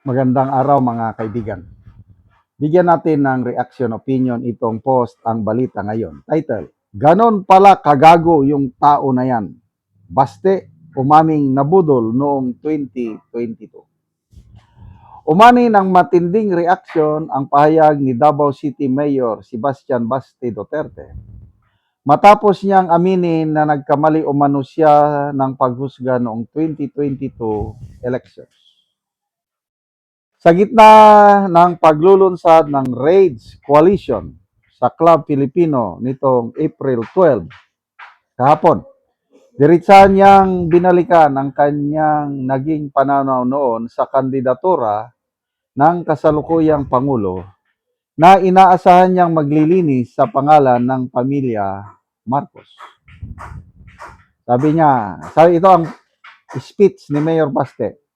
Magandang araw mga kaibigan. Bigyan natin ng reaction opinion itong post ang balita ngayon. Title, Ganon pala kagago yung tao na yan. Baste, umaming nabudol noong 2022. Umani ng matinding reaksyon ang pahayag ni Davao City Mayor Sebastian Baste Duterte matapos niyang aminin na nagkamali umano siya ng paghusga noong 2022 elections. Sa gitna ng paglulunsad ng Raids Coalition sa Club Filipino nitong April 12, kahapon, diretsahan niyang binalikan ang kanyang naging pananaw noon sa kandidatura ng kasalukuyang Pangulo na inaasahan niyang maglilinis sa pangalan ng pamilya Marcos. Sabi niya, ito ang speech ni Mayor Baste.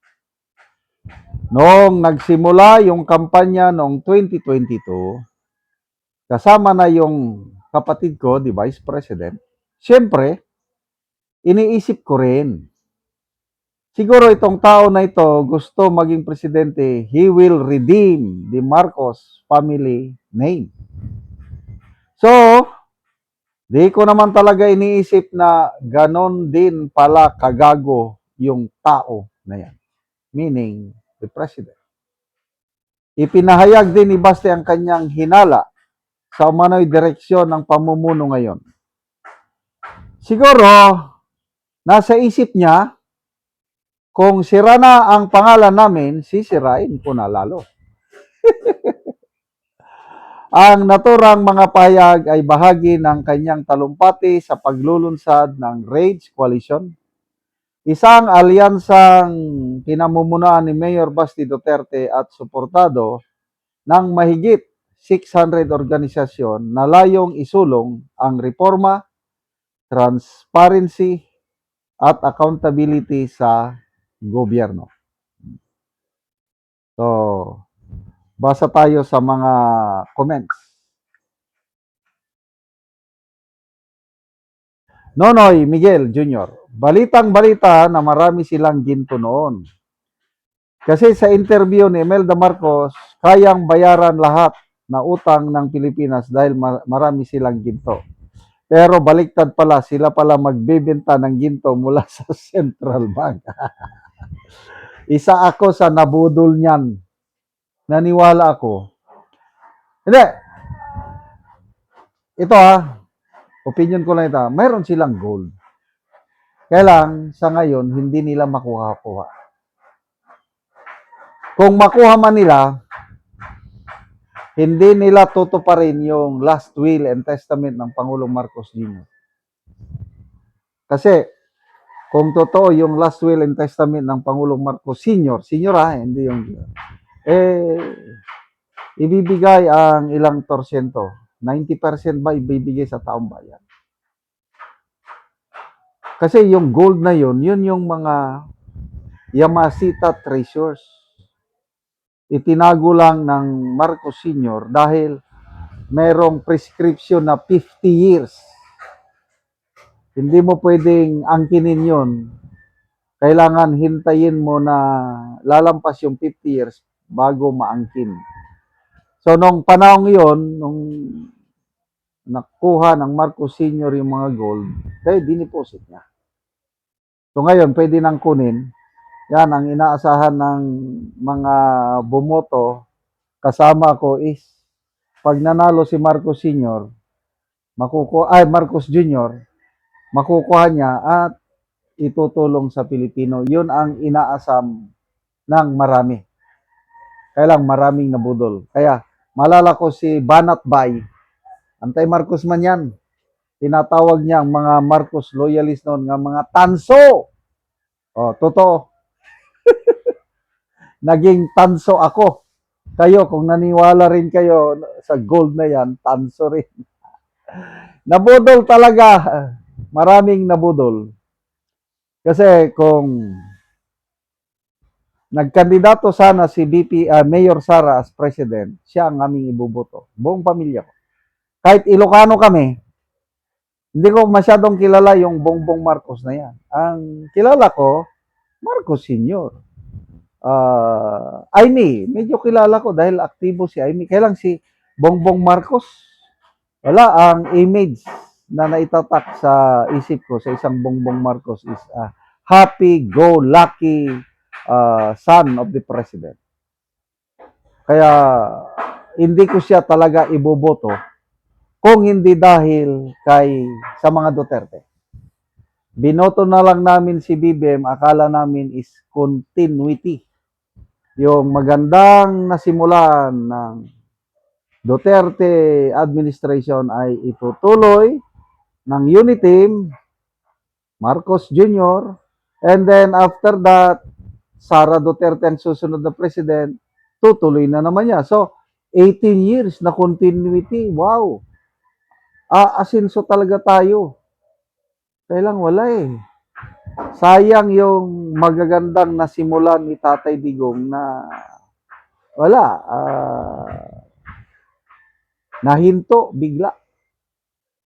Noong nagsimula yung kampanya noong 2022, kasama na yung kapatid ko, di Vice President, siyempre, iniisip ko rin. Siguro itong tao na ito gusto maging presidente, he will redeem the Marcos family name. So, di ko naman talaga iniisip na ganon din pala kagago yung tao na yan. Meaning, the president. Ipinahayag din ni Baste ang kanyang hinala sa umano'y direksyon ng pamumuno ngayon. Siguro, nasa isip niya, kung sira na ang pangalan namin, sisirain ko na lalo. Ang naturang mga pahayag ay bahagi ng kanyang talumpati sa paglulunsad ng Raids Coalition, isang alyansang pinamumunuan ni Mayor Baste Duterte at suportado ng mahigit 600 organisasyon na layong isulong ang reforma, transparency, at accountability sa gobyerno. So, basa tayo sa mga comments. Nonoy Miguel Jr., balitang-balita na marami silang ginto noon. Kasi sa interview ni Imelda Marcos, kayang bayaran lahat na utang ng Pilipinas dahil marami silang ginto. Pero baliktad pala, sila pala magbebenta ng ginto mula sa Central Bank. Isa ako sa nabudol niyan. Naniwala ako. Hindi. Ito opinion ko lang ito. Mayroon silang gold. Kaya lang, sa ngayon, hindi nila makuha-kuha. Kung makuha man nila, hindi nila tutuparin yung last will and testament ng Pangulong Marcos Jr. Kasi, kung totoo yung last will and testament ng Pangulong Marcos Sr., hindi yung ibibigay ang ilang porsyento. 90% ba ibibigay sa taong bayan? Kasi yung gold na yun yung mga Yamashita treasures. Itinago lang ng Marcos Sr. dahil merong prescription na 50 years. Hindi mo pwedeng angkinin yun. Kailangan hintayin mo na lalampas yung 50 years bago maangkin. So, nung panahon yon, nung nakuha ng Marcos Sr. yung mga gold, kaya diniposit niya. So, ngayon, pwede nang kunin. Yan, ang inaasahan ng mga bumoto, kasama ko is, pag nanalo si Marcos Sr., Marcos Jr., makukuha niya at itutulong sa Pilipino. Yun ang inaasam ng marami. Kaya lang maraming nabudol. Kaya malala ko si Banat Bay. Antay Marcos man yan. Tinatawag niya ang mga Marcos loyalist noon nga mga tanso. Totoo. Naging tanso ako. Kayo, kung naniwala rin kayo sa gold na yan, tanso rin. Nabudol talaga. Maraming nabudol. Kasi kung nagkandidato sana si Mayor Sara as president, siya ang aming ibuboto. Buong pamilya ko. Kahit Ilocano kami, hindi ko masyadong kilala yung Bongbong Marcos na yan. Ang kilala ko, Marcos Sr. Aimee, medyo kilala ko dahil aktibo si Aimee. Kaya lang si Bongbong Marcos, wala, ang image na naitatak sa isip ko sa isang Bongbong Marcos is a happy-go-lucky son of the president. Kaya hindi ko siya talaga iboboto kung hindi dahil sa mga Duterte. Binoto na lang namin si BBM, akala namin is continuity. Yung magandang nasimulan ng Duterte administration ay itutuloy ng Uniteam, Marcos Jr., and then after that, Sara Duterte ang susunod na president, tutuloy na naman niya. So, 18 years na continuity. Wow! Aasinso talaga tayo. Kaya lang wala eh. Sayang yung magagandang nasimulan ni Tatay Digong na wala. Nahinto bigla.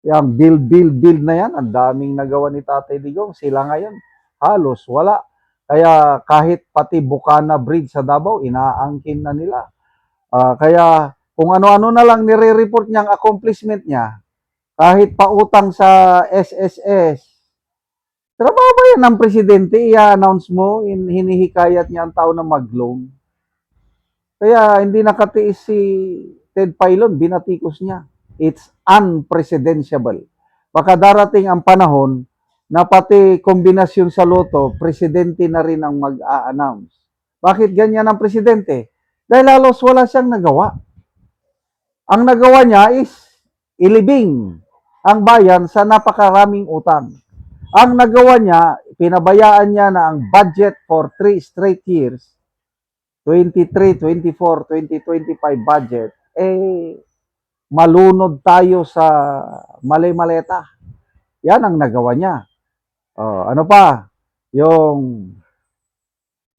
Yung build na yan, ang daming nagawa ni Tatay Digong. Sila ngayon, halos wala. Kaya kahit pati Bukana Bridge sa Davao, inaangkin na nila. Kaya kung ano-ano na lang nire-report niyang accomplishment niya, kahit pautang sa SSS, trabaho ba yan ng presidente? I-announce mo, hinihikayat niya ang tao na mag-loan. Kaya hindi nakatiis si Ted Filon, binatikos niya. It's unprecedented. Baka darating ang panahon na pati kombinasyon sa loto, presidente na rin ang mag-a-announce. Bakit ganyan ang presidente? Dahil halos wala siyang nagawa. Ang nagawa niya is ilibing ang bayan sa napakaraming utang. Ang nagawa niya, pinabayaan niya na ang budget for 3 straight years, 23, 24, 2025 budget, malunod tayo sa mali-maleta. Yan ang nagawa niya. Ano pa? Yung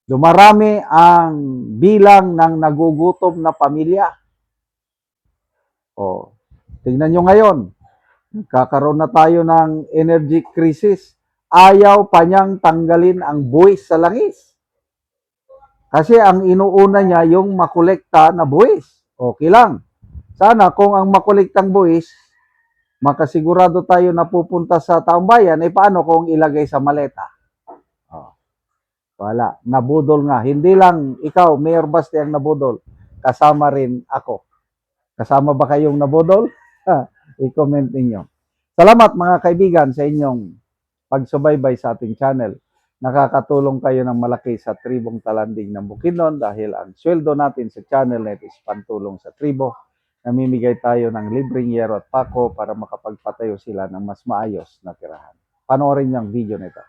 dumarami ang bilang ng nagugutom na pamilya. Tingnan nyo ngayon, kakaroon na tayo ng energy crisis. Ayaw pa niyang tanggalin ang buwis sa langis. Kasi ang inuuna niya yung makolekta na buwis. Okay lang. Sana kung ang makolektang buwis, makasigurado tayo na pupunta sa taong bayan, paano kung ilagay sa maleta? Wala. Nabudol nga. Hindi lang ikaw, Mayor Basti, ang nabudol. Kasama rin ako. Kasama ba kayong nabudol? I-comment ninyo. Salamat mga kaibigan sa inyong pagsubaybay sa ating channel. Nakakatulong kayo ng malaki sa tribong talanding ng Bukidnon dahil ang sweldo natin sa channel net is pantulong sa tribo. Namimigay tayo ng libreng yero at pako para makapagpatayo sila ng mas maayos na tirahan. Panoorin niyo ang video nito.